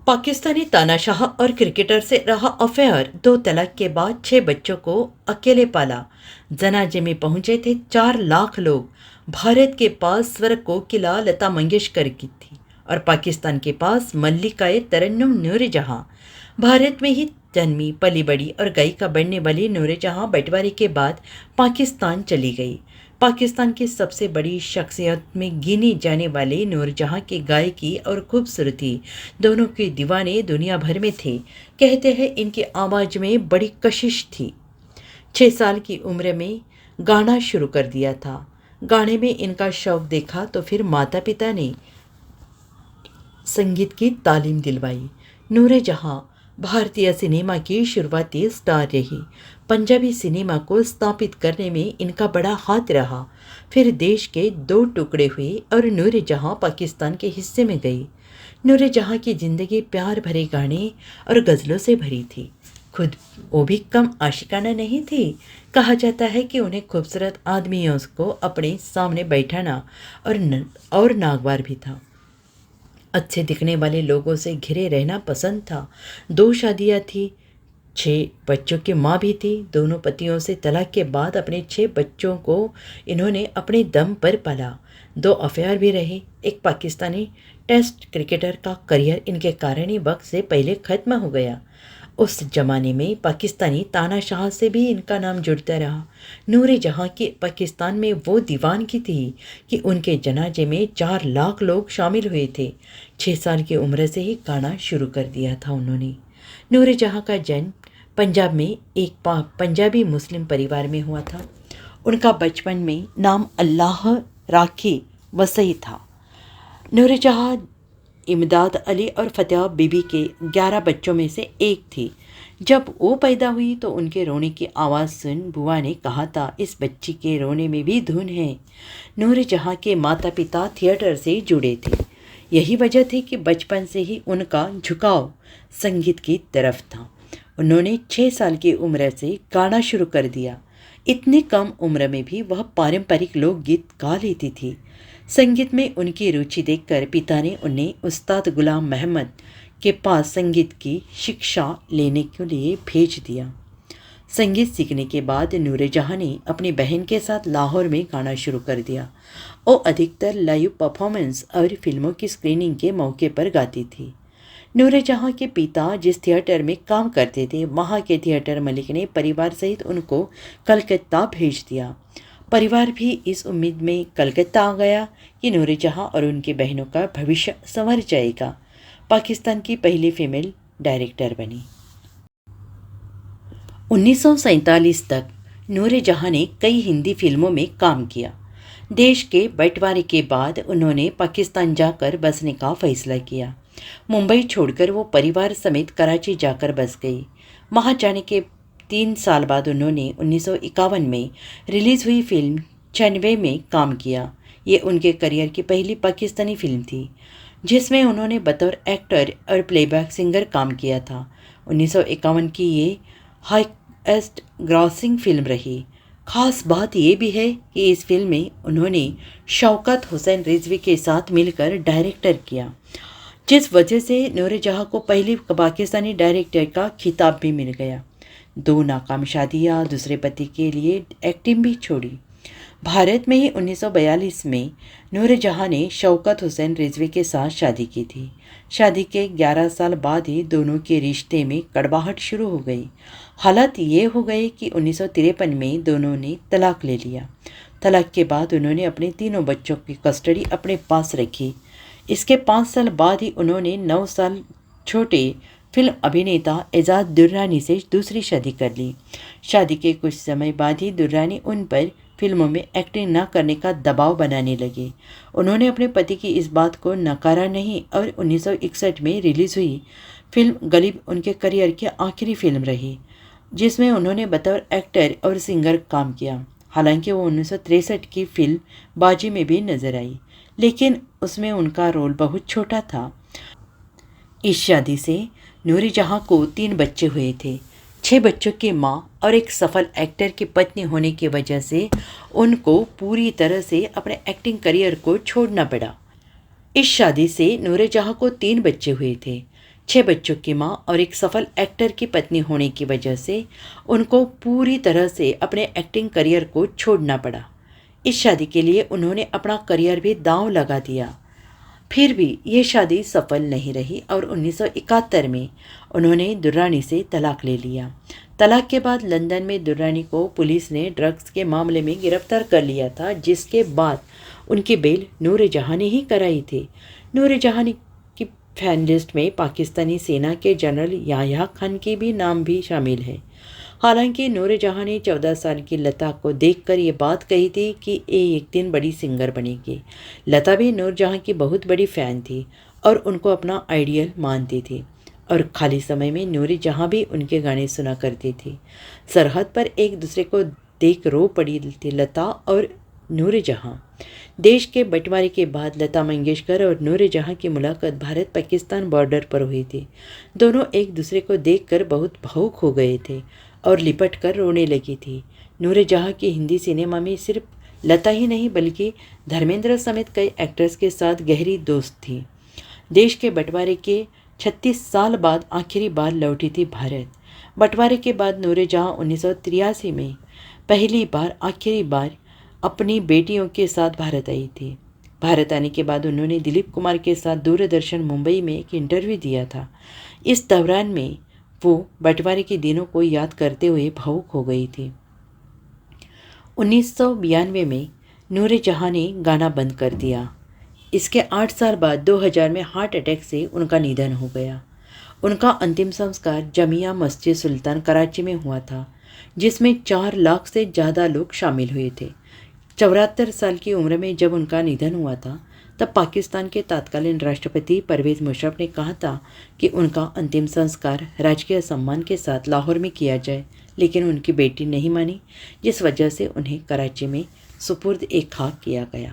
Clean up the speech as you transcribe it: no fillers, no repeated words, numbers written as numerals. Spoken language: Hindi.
पाकिस्तानी तानाशाह और क्रिकेटर से रहा अफेयर, 2 तलाक के बाद 6 बच्चों को अकेले पाला। जनाजे में पहुंचे थे 4 लाख लोग। भारत के पास स्वर कोकिला लता मंगेशकर की थी और पाकिस्तान के पास मल्लिकाए तरन्नुम नूरजहां। भारत में ही जन्मी, पली बड़ी और गायिका बनने वाली नूरजहां बंटवारे के बाद पाकिस्तान चली गई। पाकिस्तान की सबसे बड़ी शख्सियत में गिनी जाने वाले नूरजहां की गायकी और खूबसूरती दोनों के दीवाने दुनिया भर में थे। कहते हैं इनकी आवाज़ में बड़ी कशिश थी। 6 साल की उम्र में गाना शुरू कर दिया था। गाने में इनका शौक देखा तो फिर माता पिता ने संगीत की तालीम दिलवाई। नूरजहां भारतीय सिनेमा की शुरुआती स्टार रही। पंजाबी सिनेमा को स्थापित करने में इनका बड़ा हाथ रहा। फिर देश के 2 टुकड़े हुए और नूरजहां पाकिस्तान के हिस्से में गई। नूरजहां की ज़िंदगी प्यार भरे गाने और गज़लों से भरी थी। खुद वो भी कम आशिकाना नहीं थी। कहा जाता है कि उन्हें खूबसूरत आदमियों को अपने सामने बैठाना और नागवार भी था। अच्छे दिखने वाले लोगों से घिरे रहना पसंद था। 2 शादियाँ थी, 6 बच्चों की माँ भी थी। दोनों पतियों से तलाक के बाद अपने 6 बच्चों को इन्होंने अपने दम पर पाला। 2 अफेयर भी रहे। एक पाकिस्तानी टेस्ट क्रिकेटर का करियर इनके कारण ही वक्त से पहले ख़त्म हो गया। उस जमाने में पाकिस्तानी तानाशाह से भी इनका नाम जुड़ता रहा। नूरजहां की पाकिस्तान में वो दीवानगी थी कि उनके जनाजे में 4 लाख लोग शामिल हुए थे। 6 साल की उम्र से ही गाना शुरू कर दिया था उन्होंने। नूरजहां का जन्म पंजाब में एक पंजाबी मुस्लिम परिवार में हुआ था। उनका बचपन में नाम अल्लाह राखी वसई था। नूरजहां इमदाद अली और फतेह बीबी के 11 बच्चों में से एक थी। जब वो पैदा हुई तो उनके रोने की आवाज़ सुन बुआ ने कहा था, इस बच्ची के रोने में भी धुन है। नूरजहां के माता पिता थिएटर से जुड़े थे। यही वजह थी कि बचपन से ही उनका झुकाव संगीत की तरफ था। उन्होंने 6 साल की उम्र से गाना शुरू कर दिया। इतनी कम उम्र में भी वह पारंपरिक लोकगीत गा लेती थी। संगीत में उनकी रुचि देखकर पिता ने उन्हें उस्ताद गुलाम मोहम्मद के पास संगीत की शिक्षा लेने के लिए भेज दिया। संगीत सीखने के बाद नूरजहां ने अपनी बहन के साथ लाहौर में गाना शुरू कर दिया। वो अधिकतर लाइव परफॉर्मेंस और फिल्मों की स्क्रीनिंग के मौके पर गाती थी। नूरजहां के पिता जिस थिएटर में काम करते थे, वहाँ के थिएटर मालिक ने परिवार सहित उनको कलकत्ता भेज दिया। परिवार भी इस उम्मीद में कलकत्ता आ गया कि नूरजहां और उनकी बहनों का भविष्य संवर जाएगा। पाकिस्तान की पहली फीमेल डायरेक्टर बनी। 1947 तक नूरजहां ने कई हिंदी फिल्मों में काम किया। देश के बंटवारे के बाद उन्होंने पाकिस्तान जाकर बसने का फैसला किया। मुंबई छोड़कर वो परिवार समेत कराची जाकर बस गई। वहाँ जाने के 3 साल बाद उन्होंने 1951 में रिलीज़ हुई फिल्म 96 में काम किया। ये उनके करियर की पहली पाकिस्तानी फिल्म थी जिसमें उन्होंने बतौर एक्टर और प्लेबैक सिंगर काम किया था। 1951 की ये हाईएस्ट ग्रॉसिंग फिल्म रही। ख़ास बात यह भी है कि इस फिल्म में उन्होंने शौकत हुसैन रिजवी के साथ मिलकर डायरेक्टर किया, जिस वजह से नूरजहां को पहली पाकिस्तानी डायरेक्टर का खिताब भी मिल गया। 2 नाकाम शादियाँ, दूसरे पति के लिए एक्टिंग भी छोड़ी। भारत में ही 1942 में नूरजहां ने शौकत हुसैन रिजवी के साथ शादी की थी। शादी के 11 साल बाद ही दोनों के रिश्ते में कड़वाहट शुरू हो गई। हालात ये हो गए कि 1953 में दोनों ने तलाक ले लिया। तलाक के बाद उन्होंने अपने 3 बच्चों की कस्टडी अपने पास रखी। इसके 5 साल बाद ही उन्होंने 9 साल छोटे फिल्म अभिनेता एजाज दुर्रानी से दूसरी शादी कर ली। शादी के कुछ समय बाद ही दुर्रानी उन पर फिल्मों में एक्टिंग न करने का दबाव बनाने लगे। उन्होंने अपने पति की इस बात को नकारा नहीं और 1961 में रिलीज़ हुई फिल्म गरीब उनके करियर की आखिरी फिल्म रही, जिसमें उन्होंने बतौर एक्टर और सिंगर काम किया। हालांकि वो 1963 की फिल्म बाजी में भी नजर आई, लेकिन उसमें उनका रोल बहुत छोटा था। इस शादी से नूरजहां को 3 बच्चे हुए थे। 6 बच्चों की माँ और एक सफल एक्टर की पत्नी होने की वजह से उनको पूरी तरह से अपने एक्टिंग करियर को छोड़ना पड़ा। इस शादी से नूरजहां को 3 बच्चे हुए थे। 6 बच्चों की माँ और एक सफल एक्टर की पत्नी होने की वजह से उनको पूरी तरह से अपने एक्टिंग करियर को छोड़ना पड़ा। इस शादी के लिए उन्होंने अपना करियर भी दांव लगा दिया। फिर भी ये शादी सफल नहीं रही और 1971 में उन्होंने दुर्रानी से तलाक ले लिया। तलाक के बाद लंदन में दुर्रानी को पुलिस ने ड्रग्स के मामले में गिरफ्तार कर लिया था, जिसके बाद उनकी बेल नूर जहां ने ही कराई थी। नूर जहां की फैन लिस्ट में पाकिस्तानी सेना के जनरल याह्या खान की भी नाम भी शामिल है। हालांकि नूर जहां ने 14 साल की लता को देखकर ये बात कही थी कि ये एक दिन बड़ी सिंगर बनेगी। लता भी नूर जहां की बहुत बड़ी फ़ैन थी और उनको अपना आइडियल मानती थी और खाली समय में नूर जहां भी उनके गाने सुना करती थी। सरहद पर एक दूसरे को देख रो पड़ी थी लता और नूर जहां। देश के बंटवारे के बाद लता मंगेशकर और नूर जहां की मुलाकात भारत पाकिस्तान बॉर्डर पर हुई थी। दोनों एक दूसरे को देखकर बहुत भावुक हो गए थे और लिपट कर रोने लगी थी। नूर जहां की हिंदी सिनेमा में सिर्फ लता ही नहीं बल्कि धर्मेंद्र समेत कई एक्टर्स के साथ गहरी दोस्त थी। देश के बंटवारे के 36 साल बाद आखिरी बार लौटी थी भारत। बंटवारे के बाद नूर जहां 1983 में पहली बार आखिरी बार अपनी बेटियों के साथ भारत आई थी। भारत आने के बाद उन्होंने दिलीप कुमार के साथ दूरदर्शन मुंबई में एक इंटरव्यू दिया था। इस दौरान में वो बंटवारे के दिनों को याद करते हुए भावुक हो गई थी। 1992 में नूर जहां ने गाना बंद कर दिया। इसके 8 साल बाद 2000 में हार्ट अटैक से उनका निधन हो गया। उनका अंतिम संस्कार जामिया मस्जिद सुल्तान कराची में हुआ था, जिसमें 4 लाख से ज़्यादा लोग शामिल हुए थे। 74 साल की उम्र में जब उनका निधन हुआ था तब पाकिस्तान के तत्कालीन राष्ट्रपति परवेज़ मुशर्रफ ने कहा था कि उनका अंतिम संस्कार राजकीय सम्मान के साथ लाहौर में किया जाए, लेकिन उनकी बेटी नहीं मानी, जिस वजह से उन्हें कराची में सुपुर्द ए खाक किया गया।